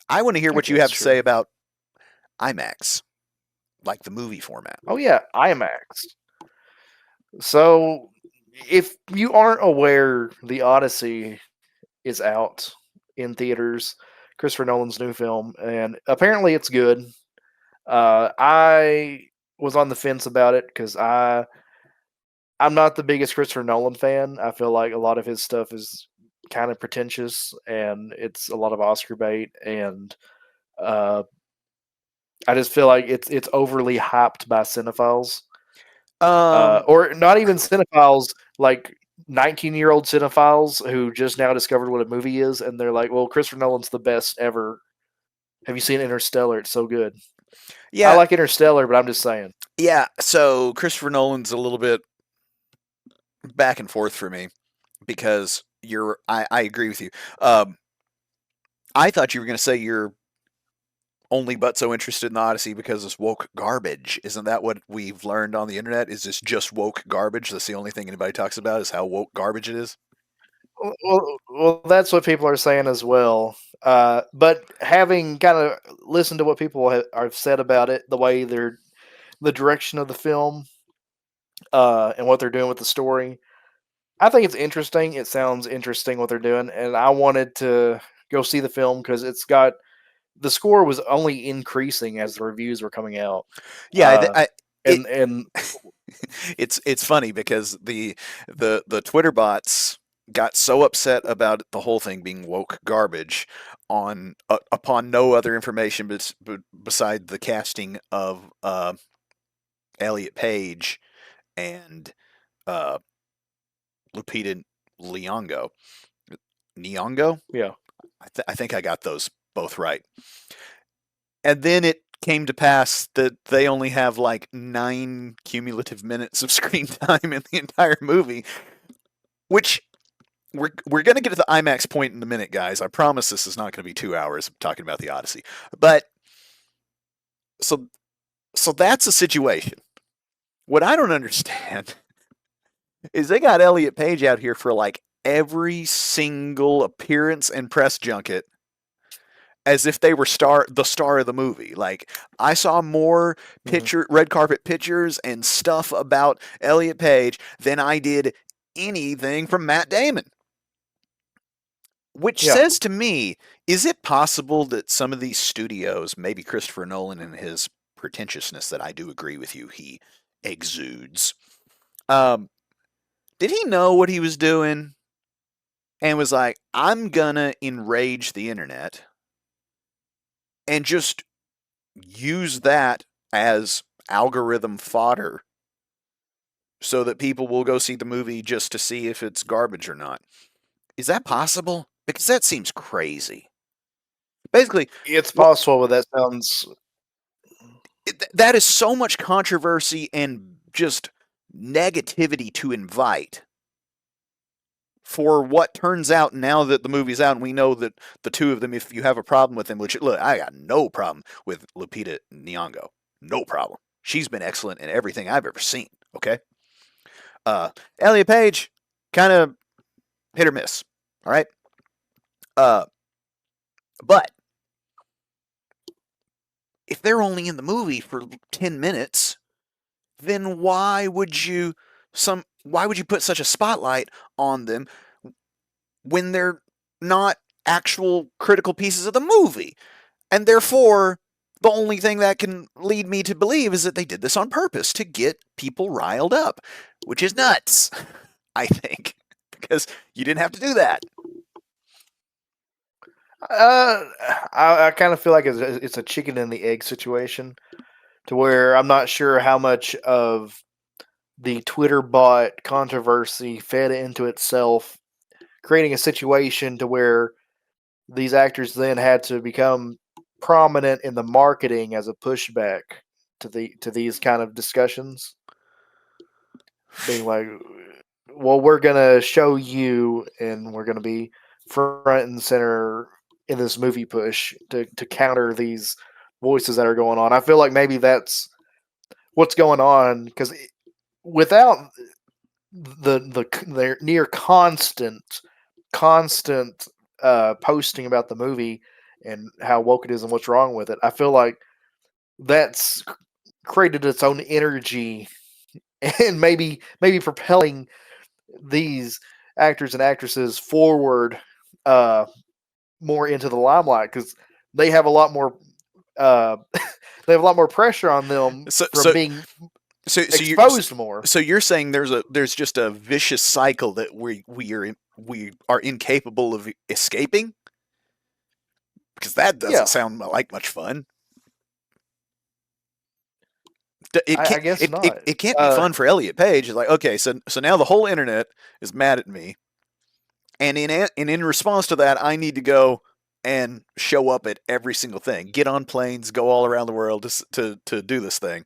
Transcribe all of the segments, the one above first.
I want to hear I what you guess, have to say sure. about IMAX, like the movie format. Oh yeah, IMAX. So, if you aren't aware, the Odyssey is out in theaters. Christopher Nolan's new film, and apparently it's good. I was on the fence about it because I'm not the biggest Christopher Nolan fan. I feel like a lot of his stuff is kind of pretentious and it's a lot of Oscar bait, and uh, I just feel like it's overly hyped by cinephiles, Um, or not even cinephiles, like 19-year-old cinephiles who just now discovered what a movie is, and they're like, "Well, Christopher Nolan's the best ever. Have you seen Interstellar? It's so good." I yeah, like Interstellar, but I'm just saying. yeah. So Christopher Nolan's a little bit back and forth for me because I agree with you. Um, I thought you were going to say you're only but so interested in the Odyssey because it's woke garbage. Isn't that what we've learned on the internet? Is this just woke garbage? That's the only thing anybody talks about is how woke garbage it is. Well, that's what people are saying as well. But having kind of listened to what people have said about it, the direction of the film, and what they're doing with the story, I think it's interesting. It sounds interesting what they're doing, and I wanted to go see the film because the score was only increasing as the reviews were coming out. Yeah, Uh, it and it's funny because the Twitter bots got so upset about the whole thing being woke garbage on upon no other information beside the casting of Elliot Page and uh, Lupita Nyong'o. Nyong'o? yeah, I think I got those both right. And then it came to pass that they only have like 9 cumulative minutes of screen time in the entire movie, which we're going to get to the IMAX point in a minute, guys. I promise this is not going to be 2 hours talking about the Odyssey. But so so that's a situation. What I don't understand is they got Elliot Page out here for like every single appearance and press junket as if they were the star of the movie. Like I saw more mhm, red carpet pictures and stuff about Elliot Page than I did anything from Matt Damon. Which yeah. says to me, is it possible that some of these studios, maybe Christopher Nolan and his pretentiousness that I do agree with you, he exudes. Um, did he know what he was doing and was like, I'm gonna enrage the internet and just use that as algorithm fodder so that people will go see the movie just to see if it's garbage or not? Is that possible? Because that seems crazy. Basically, It's what possible, but that sounds that is so much controversy and just negativity to invite for what turns out now that the movie's out and we know that the two of them, if you have a problem with them, which look, I got no problem with Lupita Nyong'o, no problem. She's been excellent in everything I've ever seen. Okay, uh, Elliot Page, kind of hit or miss. All right, uh, but if they're only in the movie for 10 minutes, then why would you put such a spotlight on them when they're not actual critical pieces of the movie? And therefore, the only thing that can lead me to believe is that they did this on purpose to get people riled up, which is nuts, I think, because you didn't have to do that. Uh, I kind of feel like it's a chicken and the egg situation, to where I'm not sure how much of the Twitter bot controversy fed into itself, creating a situation to where these actors then had to become prominent in the marketing as a pushback to these kind of discussions, being like, well, we're gonna show you, and we're gonna be front and center in this movie push to counter these voices that are going on. I feel like maybe that's what's going on, because without the near constant posting about the movie, and how woke it is and what's wrong with it. I feel like that's created its own energy and maybe propelling these actors and actresses forward uh, more into the limelight because they have a lot more uh, they have a lot more pressure on them So from so being so you're exposed more. so you're saying there's just a vicious cycle that we are incapable of escaping, because that doesn't Yeah, sound like much fun. It I can't guess it, it, not. it can't be fun for Elliot Page. It's like, okay, so now the whole internet is mad at me, and in response to that, I need to go and show up at every single thing, get on planes, go all around the world to do this thing,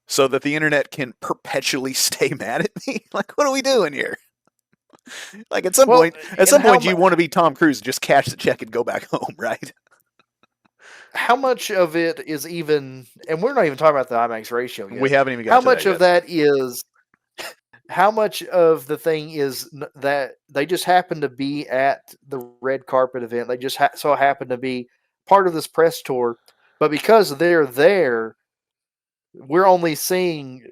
so that the internet can perpetually stay mad at me. Like, what are we doing here? Like, at some Well, point, at and some point, you want to be Tom Cruise and just cash the check and go back home, right? how much of it is even, and we're not even talking about the IMAX ratio We yet. haven't even How got to that much of yet. that is how much of the thing is that they just happen to be at the red carpet event? They just so happen to be part of this press tour, but because they're there, we're only seeing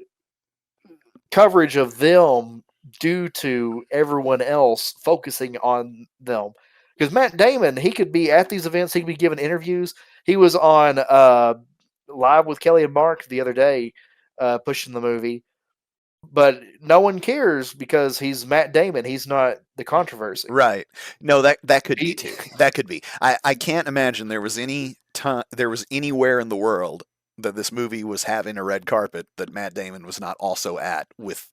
coverage of them due to everyone else focusing on them. Because Matt Damon, he could be at these events, he could be giving interviews. He was on Live with Kelly and Mark the other day, pushing the movie, but no one cares because he's Matt Damon. He's not the controversy. Right. No, that could be He, too. That could be. I can't imagine there was any time there was anywhere in the world that this movie was having a red carpet that Matt Damon was not also at with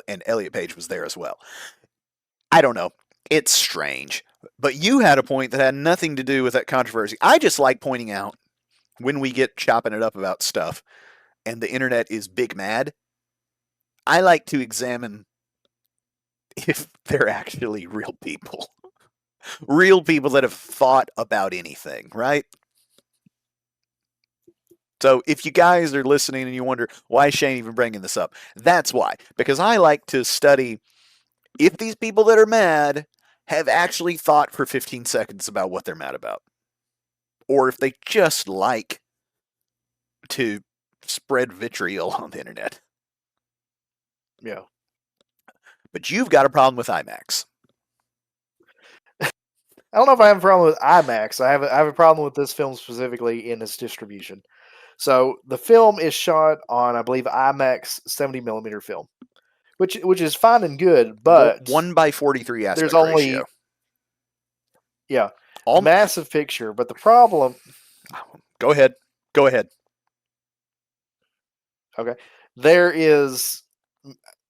and Elliot Page was there as well. I don't know. It's strange. But you had a point that had nothing to do with that controversy. I just like pointing out when we get chopping it up about stuff and the internet is big mad, I like to examine if they're actually real people. Real people that have thought about anything, right? So if you guys are listening and you wonder why is Shane even bringing this up, that's why. Because I like to study if these people that are mad have actually thought for 15 seconds about what they're mad about, or if they just like to spread vitriol on the internet. yeah. But you've got a problem with IMAX. I don't know if I have a problem with IMAX. I have a problem with this film specifically in its distribution. So the film is shot on, I believe, IMAX 70 millimeter film, which is fine and good, but 1:43 there's aspect only ratio. yeah, All, massive picture. But the problem, go ahead. Go ahead. okay, there is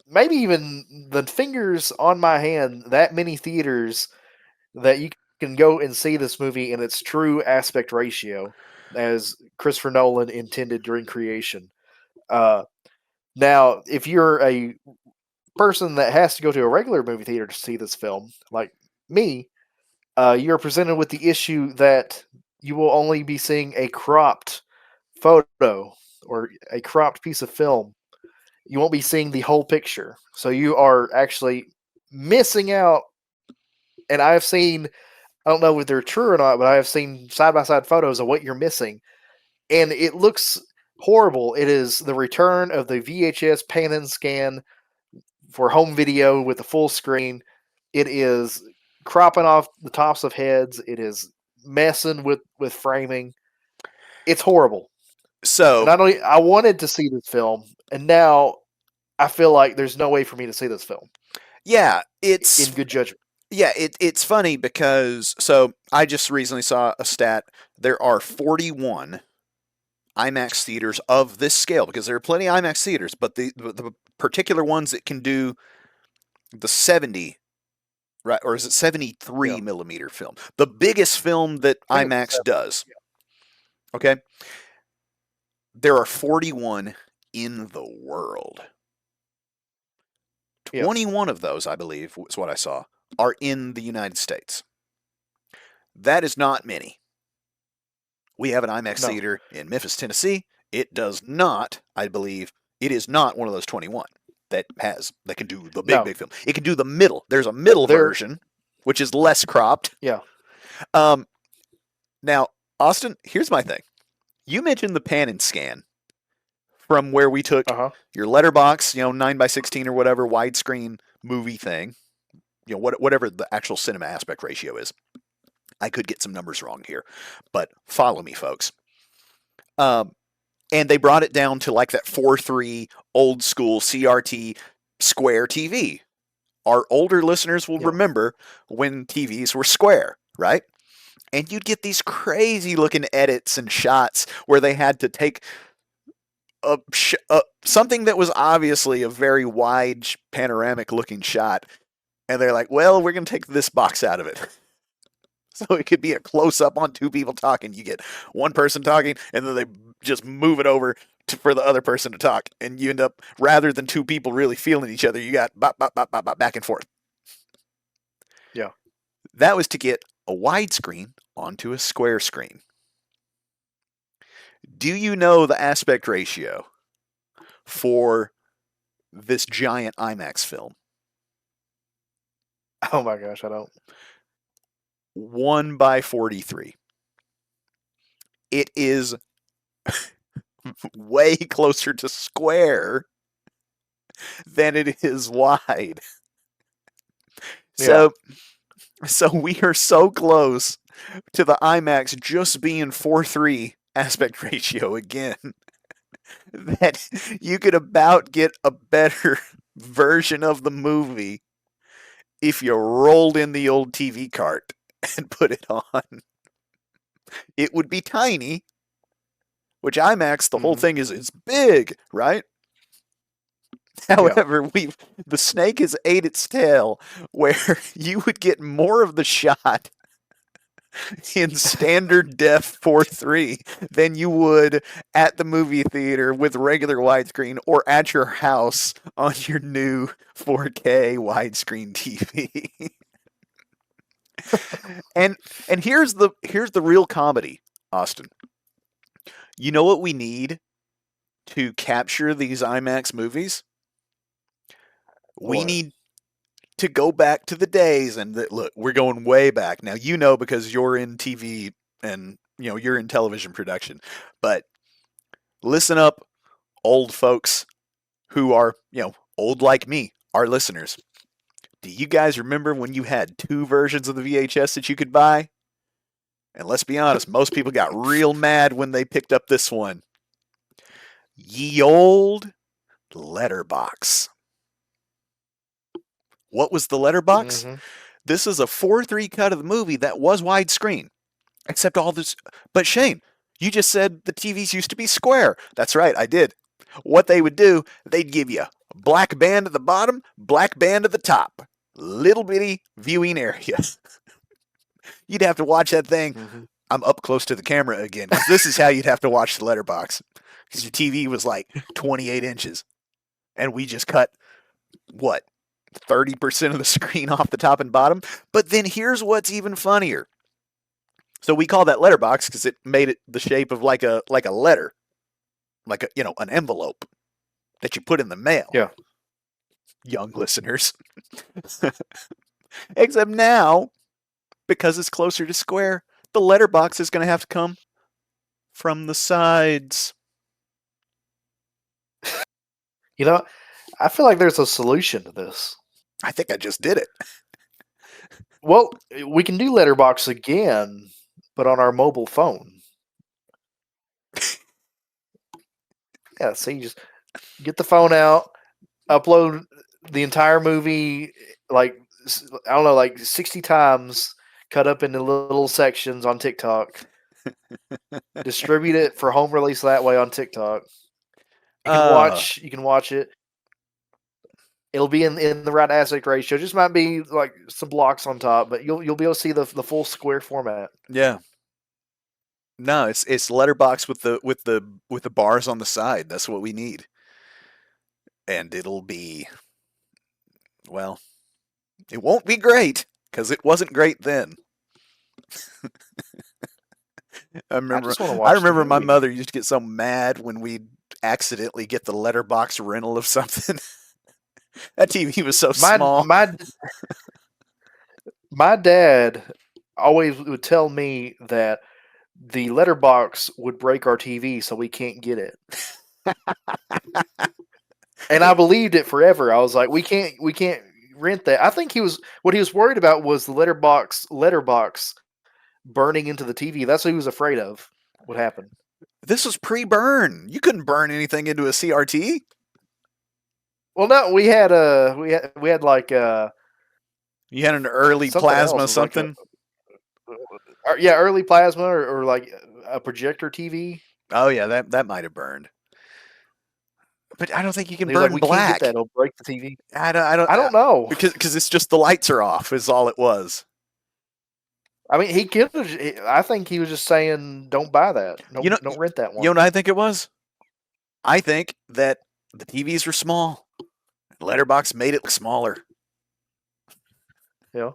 maybe even the fingers on my hand that many theaters that you can go and see this movie in its true aspect ratio as Christopher Nolan intended during creation. Uh, Now, if you're a person that has to go to a regular movie theater to see this film, like me, you're presented with the issue that you will only be seeing a cropped photo or a cropped piece of film. You won't be seeing the whole picture. So you are actually missing out. And I have seen, I don't know if they're true or not, but I have seen side by side photos of what you're missing. And it looks horrible. It is the return of the VHS pan and scan for home video with the full screen. It is cropping off the tops of heads. It is messing with framing. It's horrible. And So, I wanted to see this film, and now I feel like there's no way for me to see this film yeah, in good judgment. it's funny because I just recently saw a stat. There are 41 IMAX theaters of this scale, because there are plenty of IMAX theaters, but the particular ones that can do the 70, right, or is it 73 Yeah, millimeter film, the biggest film that I think it's IMAX seven. does. Okay, there are 41 in the world. Yeah, 21 of those, I believe, is what I saw, are in the United States. That is not many. We have an IMAX no, theater in Memphis, Tennessee. It does not, I believe, it is not one of those 21 that can do the no. big film. It can do the middle. There's a middle They're version, which is less cropped. yeah, Um, Now, Austin, here's my thing. You mentioned the pan and scan from where we took Uh huh. your letterbox, 9 by 16 or whatever widescreen movie thing, whatever the actual cinema aspect ratio is. I could get some numbers wrong here, but follow me, folks. Um, and they brought it down to like that 4:3 old school CRT square TV. Our older listeners will Yeah. remember when TVs were square, right? And you'd get these crazy looking edits and shots where they had to take something that was obviously a very wide panoramic looking shot, and they're like, well, we're going to take this box out of it. So it could be a close up on two people talking. You get one person talking, and then they just move it over for the other person to talk. And you end up, rather than two people really feeling each other, you got bop, bop, bop, bop, bop, back and forth. Yeah. That was to get a widescreen onto a square screen. Do you know the aspect ratio for this giant IMAX film? Oh my gosh, I don't. 1 by 43. It is way closer to square than it is wide. Yeah. So we are so close to the IMAX just being 4:3 aspect ratio again that you could about get a better version of the movie if you rolled in the old TV cart and put it on. It would be tiny, which IMAX, the whole Hmm. thing is it's big, right? Yeah. However, the snake has ate its tail where you would get more of the shot in standard def 4:3 than you would at the movie theater with regular widescreen or at your house on your new 4K widescreen TV. and here's the real comedy, Austin. You know what we need to capture these IMAX movies? We What? need to go back to the days, and look, we're going way back now. Because you're in TV and you're in television production. But listen up, old folks who are old like me, our listeners. Do you guys remember when you had two versions of the VHS that you could buy? And let's be honest, most people got real mad when they picked up this one. Ye old letterbox. What was the letterbox? Hmm. This is a 4:3 cut of the movie that was widescreen. Except all this. But Shane, you just said the TVs used to be square. That's right, I did. What they would do, they'd give you black band at the bottom, black band at the top. Little bitty viewing area. You'd have to watch that thing. Hmm. I'm up close to the camera again, because this is how you'd have to watch the letterbox. Because your TV was like 28 inches. And we just cut, what, 30% of the screen off the top and bottom? But then here's what's even funnier. So we call that letterbox because it made it the shape of like a letter, like an envelope that you put in the mail. Yeah. Young listeners. Except now, because it's closer to square, the letterbox is going to have to come from the sides. You know, I feel like there's a solution to this. I think I just did it. Well, we can do Letterbox again, but on our mobile phone. Yeah, so you just get the phone out, upload the entire movie, like I don't know, like 60 times, cut up into little sections on TikTok. Distribute it for home release that way on TikTok. You can Uh, watch. You can watch it. It'll be in the right aspect ratio. Just might be like some blocks on top, but you'll be able to see the full square format. yeah. No, it's letterbox with the bars on the side. That's what we need. And it'll be, well, it won't be great because it wasn't great then. I I remember just want to I watch the remember my movie. mother used to get so mad when we'd accidentally get the letterbox rental of something. That TV was so My small. my my dad always would tell me that the letterbox would break our TV, so we can't get it. And I believed it forever. I was like, we can't rent that. I think what he was worried about was the letterbox burning into the TV. That's what he was afraid of would happen. This was pre-burn. You couldn't burn anything into a CRT. Well, no, we had like You had an early something else. plasma It was like something. yeah, early plasma or like a projector TV. Oh yeah, that might have burned. But I don't think you can And he was like, burn we can't get that. black. It'll break the TV. I don't I don't know. because it's just the lights are off is all it was. I mean, he could. I think he was just saying, "Don't buy that. You know, Don't rent that you know one." what I think it was? I think that the TVs were small. Letterbox made it look smaller. Yeah.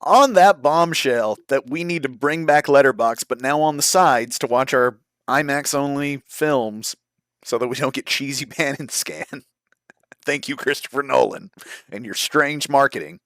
On that bombshell that we need to bring back Letterbox, but now on the sides to watch our IMAX only films so that we don't get cheesy pan and scan. Thank you, Christopher Nolan, and your strange marketing.